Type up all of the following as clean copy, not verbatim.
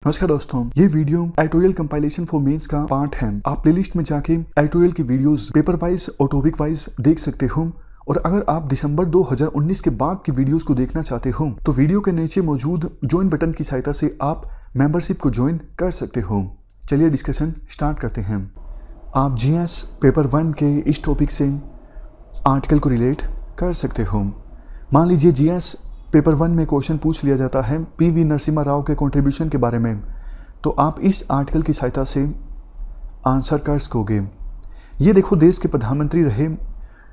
नमस्कार दोस्तों, ये video editorial compilation for mains का पार्ट है। आप प्लेलिस्ट में जाके एडिटोरियल की वीडियोस पेपर वाइज और टॉपिक वाइज देख सकते हो। और अगर आप दिसंबर 2019 के बाद की वीडियोस को देखना चाहते हो तो वीडियो के नीचे मौजूद ज्वाइन बटन की सहायता से आप मेंबरशिप को ज्वाइन कर सकते हो। चलिए डिस्कशन स्टार्ट करते हैं। आप जीएस पेपर 1 के इस टॉपिक से आर्टिकल को रिलेट कर सकते हो। मान लीजिए जीएस पेपर 1 में क्वेश्चन पूछ लिया जाता है पीवी नरसिम्हा राव के कंट्रीब्यूशन के बारे में, तो आप इस आर्टिकल की सहायता से आंसर कर सकोगे। ये देखो, देश के प्रधानमंत्री रहे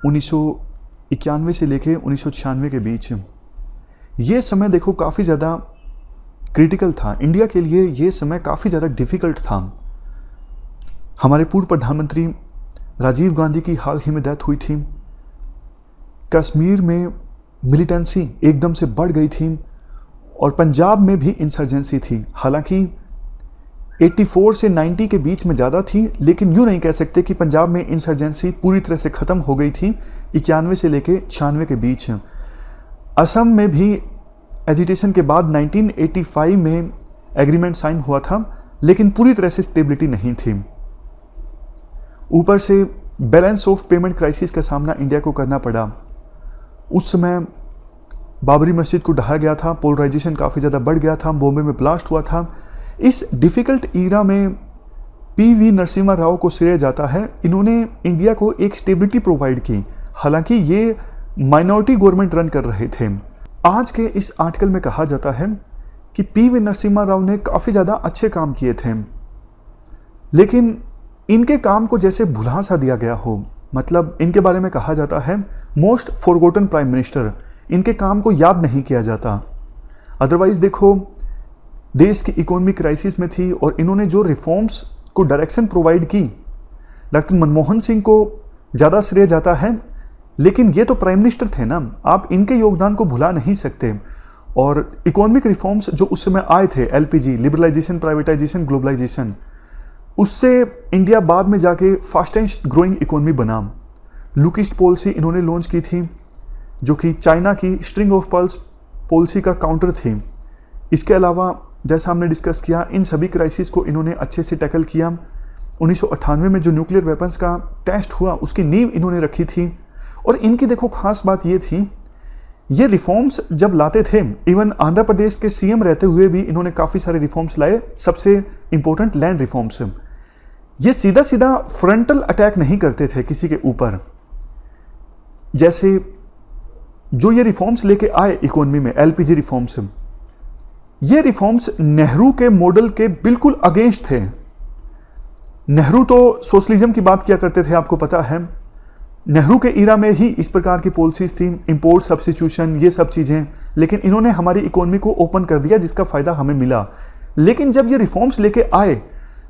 1991 से लेके 1996 के बीच। ये समय देखो काफ़ी ज़्यादा क्रिटिकल था इंडिया के लिए। ये समय काफ़ी ज़्यादा डिफ़िकल्ट था। हमारे पूर्व प्रधानमंत्री राजीव गांधी की हाल ही में डेथ हुई थी। कश्मीर में मिलिटेंसी एकदम से बढ़ गई थी और पंजाब में भी इंसर्जेंसी थी। हालांकि 84 से 90 के बीच में ज़्यादा थी, लेकिन यूँ नहीं कह सकते कि पंजाब में इंसर्जेंसी पूरी तरह से ख़त्म हो गई थी 91 से लेके 96 के बीच। असम में भी एजिटेशन के बाद 1985 में एग्रीमेंट साइन हुआ था, लेकिन पूरी तरह से स्टेबिलिटी नहीं थी। ऊपर से बैलेंस ऑफ पेमेंट क्राइसिस का सामना इंडिया को करना पड़ा। उस समय बाबरी मस्जिद को ढहाया गया था, पोलराइजेशन काफ़ी ज़्यादा बढ़ गया था, बॉम्बे में ब्लास्ट हुआ था। इस डिफ़िकल्ट ईरा में पीवी नरसिम्हा राव को श्रेय जाता है। इन्होंने इंडिया को एक स्टेबिलिटी प्रोवाइड की, हालांकि ये माइनॉरिटी गवर्नमेंट रन कर रहे थे। आज के इस आर्टिकल में कहा जाता है कि पीवी नरसिम्हा राव ने काफ़ी ज़्यादा अच्छे काम किए थे, लेकिन इनके काम को जैसे भुला सा दिया गया हो। मतलब इनके बारे में कहा जाता है मोस्ट फॉरगॉटन प्राइम मिनिस्टर। इनके काम को याद नहीं किया जाता। अदरवाइज देखो, देश की इकोनॉमिक क्राइसिस में थी और इन्होंने जो रिफॉर्म्स को डायरेक्शन प्रोवाइड की, डॉक्टर मनमोहन सिंह को ज़्यादा श्रेय जाता है, लेकिन ये तो प्राइम मिनिस्टर थे ना, आप इनके योगदान को भुला नहीं सकते। और इकोनॉमिक रिफॉर्म्स जो उस समय आए थे, एलपीजी, लिबरलाइजेशन, प्राइवेटाइजेशन, ग्लोबलाइजेशन, उससे इंडिया बाद में जाके फास्टेस्ट ग्रोइंग इकोनॉमी बना। लुक ईस्ट पॉलिसी इन्होंने लॉन्च की थी, जो कि चाइना की स्ट्रिंग ऑफ पर्ल्स पॉलिसी का काउंटर थी। इसके अलावा जैसा हमने डिस्कस किया, इन सभी क्राइसिस को इन्होंने अच्छे से टैकल किया। 1998 में जो न्यूक्लियर वेपन्स का टेस्ट हुआ, उसकी नींव इन्होंने रखी थी। और इनकी देखो खास बात ये थी, ये रिफॉर्म्स जब लाते थे, इवन आंध्र प्रदेश के सीएम रहते हुए भी इन्होंने काफ़ी सारे रिफॉर्म्स लाए। सबसे इंपॉर्टेंट लैंड रिफॉर्म्स। ये सीधा सीधा फ्रंटल अटैक नहीं करते थे किसी के ऊपर। जैसे जो ये रिफॉर्म्स लेके आए इकोनॉमी में, एलपीजी रिफॉर्म्स, ये रिफॉर्म्स नेहरू के मॉडल के बिल्कुल अगेंस्ट थे। नेहरू तो सोशलिज्म की बात किया करते थे, आपको पता है। नेहरू के ईरा में ही इस प्रकार की पॉलिसीज थी, इंपोर्ट सब्स्टिट्यूशन, ये सब चीज़ें। लेकिन इन्होंने हमारी इकोनॉमी को ओपन कर दिया, जिसका फ़ायदा हमें मिला। लेकिन जब ये रिफॉर्म्स लेके आए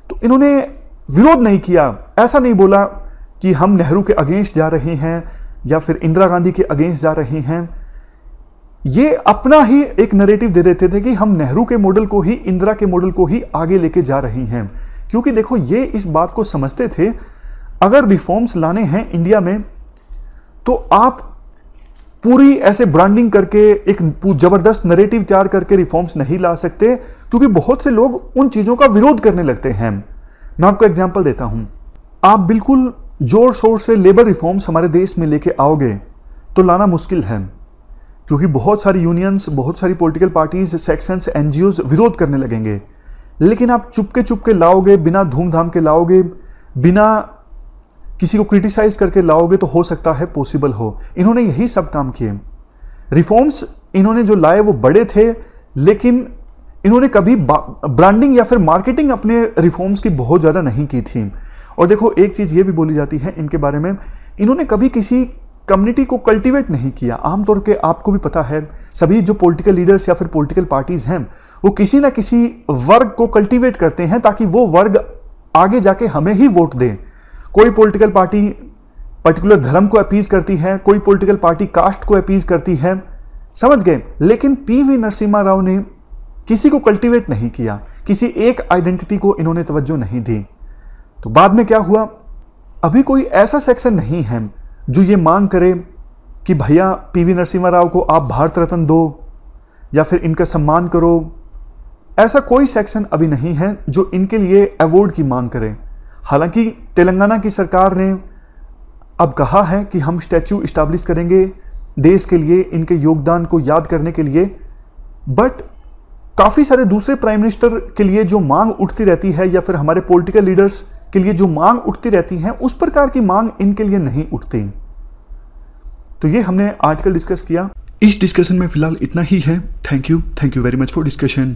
तो इन्होंने विरोध नहीं किया। ऐसा नहीं बोला कि हम नेहरू के अगेंस्ट जा रहे हैं या फिर इंदिरा गांधी के अगेंस्ट जा रहे हैं। ये अपना ही एक नैरेटिव दे देते थे कि हम नेहरू के मॉडल को ही, इंदिरा के मॉडल को ही आगे लेके जा रहे हैं। क्योंकि देखो, ये इस बात को समझते थे, अगर रिफॉर्म्स लाने हैं इंडिया में तो आप पूरी ऐसे ब्रांडिंग करके एक जबरदस्त नैरेटिव तैयार करके रिफॉर्म्स नहीं ला सकते, क्योंकि बहुत से लोग उन चीज़ों का विरोध करने लगते हैं। मैं आपको एग्जांपल देता हूं। आप बिल्कुल जोर शोर से लेबर रिफॉर्म्स हमारे देश में लेके आओगे तो लाना मुश्किल है, क्योंकि बहुत सारी यूनियंस, बहुत सारी पॉलिटिकल पार्टीज, सेक्शंस, एनजीओज विरोध करने लगेंगे। लेकिन आप चुपके लाओगे, बिना धूमधाम के लाओगे, बिना किसी को क्रिटिसाइज करके लाओगे, तो हो सकता है पॉसिबल हो। इन्होंने यही सब काम किए। रिफॉर्म्स इन्होंने जो लाए वो बड़े थे, लेकिन इन्होंने कभी ब्रांडिंग या फिर मार्केटिंग अपने रिफॉर्म्स की बहुत ज़्यादा नहीं की थी। और देखो, एक चीज़ ये भी बोली जाती है इनके बारे में, इन्होंने कभी किसी कम्युनिटी को कल्टीवेट नहीं किया। आमतौर पे आपको भी पता है, सभी जो पॉलिटिकल लीडर्स या फिर पॉलिटिकल पार्टीज हैं, वो किसी ना किसी वर्ग को कल्टीवेट करते हैं ताकि वो वर्ग आगे जाके हमें ही वोट दे। कोई पॉलिटिकल पार्टी पर्टिकुलर धर्म को अपीज करती है, कोई पॉलिटिकल पार्टी कास्ट को अपीज करती है, समझ गए। लेकिन पीवी नरसिम्हा राव ने किसी को कल्टीवेट नहीं किया, किसी एक आइडेंटिटी को इन्होंने तवज्जो नहीं दी। तो बाद में क्या हुआ, अभी कोई ऐसा सेक्शन नहीं है जो ये मांग करे कि भैया पीवी नरसिम्हा राव को आप भारत रत्न दो या फिर इनका सम्मान करो, ऐसा कोई सेक्शन अभी नहीं है जो इनके लिए अवार्ड की मांग करे। हालांकि तेलंगाना की सरकार ने अब कहा है कि हम स्टैचू इस्टेब्लिश करेंगे देश के लिए, इनके योगदान को याद करने के लिए, बट काफ़ी सारे दूसरे प्राइम मिनिस्टर के लिए जो मांग उठती रहती है या फिर हमारे पॉलिटिकल लीडर्स के लिए जो मांग उठती रहती हैं, उस प्रकार की मांग इनके लिए नहीं उठती। तो ये हमने आर्टिकल डिस्कस किया। इस डिस्कशन में फिलहाल इतना ही है। Thank you very much for discussion.